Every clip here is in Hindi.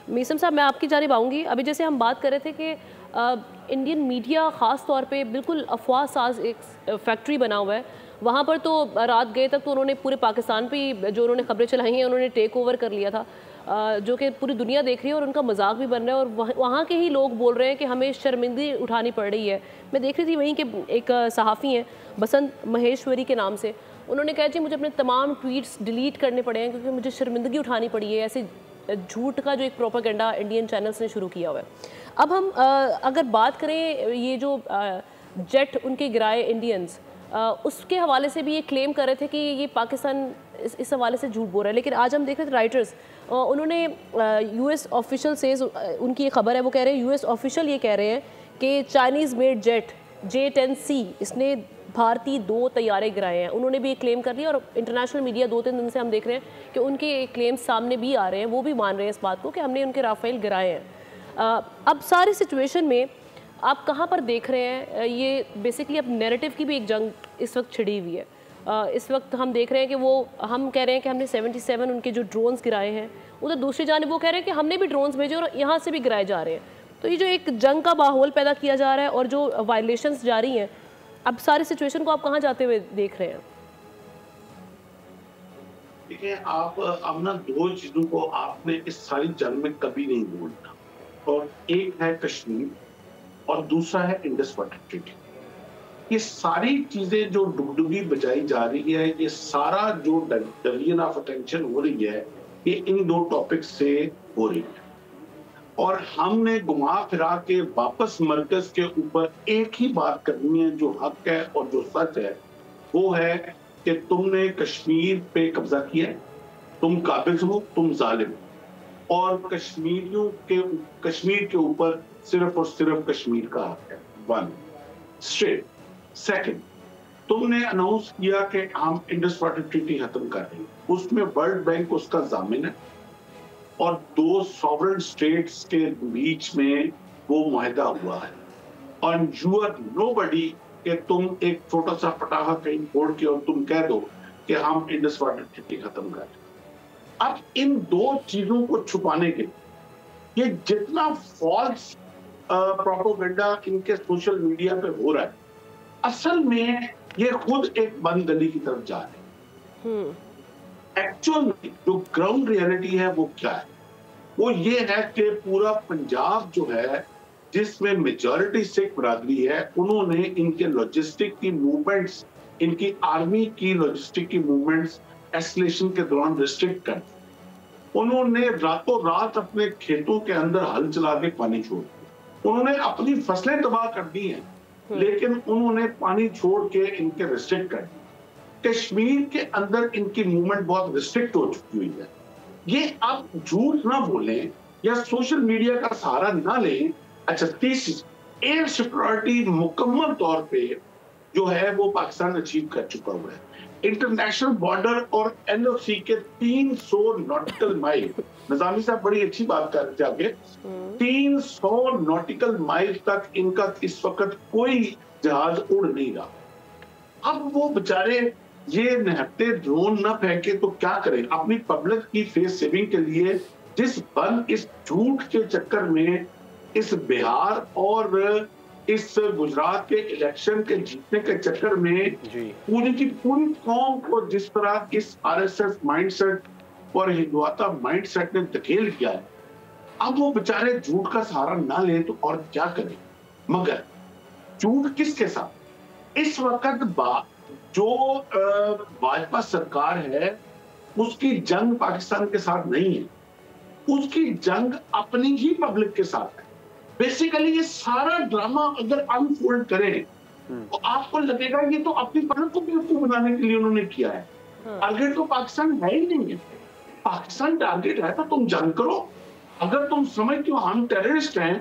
मीसम साहब, मैं आपकी जानिब आऊँगी। अभी जैसे हम बात कर रहे थे कि इंडियन मीडिया ख़ास तौर पे बिल्कुल अफवाह साज एक फैक्ट्री बना हुआ है। वहाँ पर तो रात गए तक तो उन्होंने पूरे पाकिस्तान पे जो उन्होंने खबरें चलाई हैं उन्होंने टेक ओवर कर लिया था, जो कि पूरी दुनिया देख रही है और उनका मजाक भी बन रहा है और वहाँ के ही लोग बोल रहे हैं कि हमें शर्मिंदगी उठानी पड़ रही है। मैं देख रही थी वहीं के एक सहाफ़ी हैं बसंत महेश्वरी के नाम से, उन्होंने कहा जी मुझे अपने तमाम ट्वीट्स डिलीट करने पड़े हैं क्योंकि मुझे शर्मिंदगी उठानी पड़ी है, ऐसे झूठ का जो एक प्रोपेगेंडा इंडियन चैनल्स ने शुरू किया हुआ है। अब हम अगर बात करें ये जो जेट उनके गिराए इंडियंस, उसके हवाले से भी ये क्लेम कर रहे थे कि ये पाकिस्तान इस हवाले से झूठ बोल रहा है। लेकिन आज हम देख रहे थे राइटर्स, उन्होंने यूएस ऑफिशियल से उनकी ये खबर है, वो कह रहे हैं यूएस ऑफिशियल ये कह रहे हैं कि चाइनीज़ मेड जेट J-10C इसने भारतीय 2 तैयारे गिराए हैं। उन्होंने भी ये क्लेम कर लिया और इंटरनेशनल मीडिया 2-3 दिन से हम देख रहे हैं कि उनके क्लेम्स सामने भी आ रहे हैं, वो भी मान रहे हैं इस बात को कि हमने उनके राफेल गिराए हैं। अब सारी सिचुएशन में आप कहाँ पर देख रहे हैं, ये बेसिकली अब नैरेटिव की भी एक जंग इस वक्त छिड़ी हुई है। इस वक्त हम देख रहे हैं कि हम कह रहे हैं कि हमने 77 उनके जो ड्रोन्स गिराए हैं, उधर दूसरी जानिब वो कह रहे हैं कि हमने भी ड्रोन्स भेजे और यहाँ से भी गिराए जा रहे हैं। तो ये जो एक जंग का माहौल पैदा किया जा रहा है और जो वायलेशंस जारी हैं, अब सारी सिचुएशन को आप कहाँ जाते हुए देख रहे हैं? देखिए, आप अब ना 2 चीजों को आपने इस सारी जंग में कभी नहीं भूलना, और एक है कश्मीर और दूसरा है इंडस वाटर ट्रीटी। ये सारी चीजें जो डुगडुगी बजाई जा रही है, ये सारा जो डिवीजन ऑफ अटेंशन हो रही है, ये इन 2 टॉपिक्स से हो रही है। और हमने घुमा फिरा के वापस मरकज के ऊपर एक ही बात करनी है जो हक है और जो सच है, वो है कि तुमने कश्मीर पे कब्जा किया है, तुम काबिज हो, तुम जालिम हो, और कश्मीर के ऊपर सिर्फ और सिर्फ कश्मीर का हक है। 1 स्ट्रेट। सेकंड, तुमने अनाउंस किया कि हम इंडस वाटर ट्रीटी खत्म कर रहे हैं, उसमें वर्ल्ड बैंक उसका जामिन है और 2 सॉवरेन स्टेट्स के बीच में वो मुआहदा हुआ है, और यू आर नोबडी कि तुम एक छोटा सा पटाखा कहीं फोड़ के और तुम कह दो कि हम इंडस वाटर ट्रीटी खत्म कर रहे हैं। अब इन 2 चीजों को छुपाने के लिए ये जितना फॉल्स प्रोपेगेंडा इनके सोशल मीडिया पे हो रहा है, असल में ये खुद एक बंद गली की तरफ जा रहे हैं। एक्चुअल में जो ग्राउंड रियलिटी है वो क्या है? वो ये है कि पूरा पंजाब जो है, जिसमें मेजॉरिटी सिख बरादरी है, उन्होंने इनके लॉजिस्टिक की मूवमेंट्स, इनकी आर्मी की लॉजिस्टिक की मूवमेंट्स एस्केलेशन के दौरान रिस्ट्रिक्ट कर दी। उन्होंने रातों रात अपने खेतों के अंदर हल चला के पानी छोड़ दिया। उन्होंने अपनी फसलें तबाह कर दी हैं, लेकिन उन्होंने पानी छोड़ के इनके रिस्ट्रिक्ट कर दिया। कश्मीर के अंदर इनकी मूवमेंट बहुत रिस्ट्रिक्ट हो चुकी हुई है। ये आप झूठ ना बोलें या सोशल मीडिया का सहारा ना लें। अच्छा, तीसरी, एयर सिक्योरिटी मुकम्मल तौर पे जो है वो पाकिस्तान अचीव कर चुका हुआ है। इंटरनेशनल बॉर्डर और एनओसी के 300 नॉटिकल माइल, निजामी साहब बड़ी अच्छी बात कर रहे थे आगे, 300 नॉटिकल माइल तक इनका इस वक्त कोई जहाज उड़ नहीं रहा। अब वो बेचारे ये निहत्ते ड्रोन ना फेंके तो क्या करें? अपनी पब्लिक की फेस सेविंग के लिए इस झूठ के चक्कर में, इस बिहार और इस गुजरात के इलेक्शन के जीतने के चक्कर में पूरी की पूरी कौम को जिस तरह इस आरएसएस माइंडसेट और हिंदुत्व माइंडसेट ने धकेल किया है, अब वो बेचारे झूठ का सहारा ना ले तो और क्या करें? मगर झूठ किसके साथ? इस वक्त जो भाजपा सरकार है, उसकी जंग पाकिस्तान के साथ नहीं है, उसकी जंग अपनी ही पब्लिक के साथ है। बेसिकली ये सारा ड्रामा अगर अनफोल्ड करें तो आपको लगेगा ये तो अपनी पब्लिक को बेवकूफ बनाने के लिए उन्होंने किया है। टारगेट तो पाकिस्तान है ही नहीं है। पाकिस्तान टारगेट है तो तुम जंग करो। अगर तुम समझते हो हम टेररिस्ट हैं,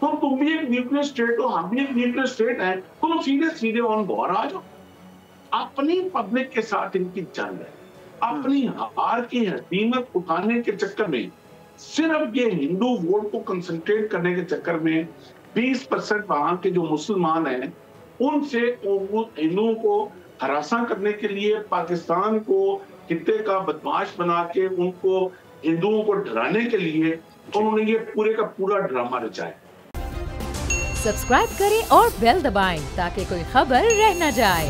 तो तुम भी एक न्यूक्लियर स्टेट हो, हम भी एक न्यूक्लियर स्टेट हैं, तो सीधे सीधे ऑन वॉर आ जाओ। अपनी पब्लिक के साथ इनकी जंग है। अपनी हार की हकीमत उठाने के चक्कर में, सिर्फ ये हिंदू वोट को कंसंट्रेट करने के चक्कर में 20% वहां के जो मुसलमान हैं, उनसे हिंदुओं को हरासा करने के लिए, पाकिस्तान को खित्ते का बदमाश बना के उनको हिंदुओं को डराने के लिए उन्होंने ये पूरे का पूरा ड्रामा रचाया। सब्सक्राइब करें और बेल दबाएं ताकि कोई खबर रह न जाए।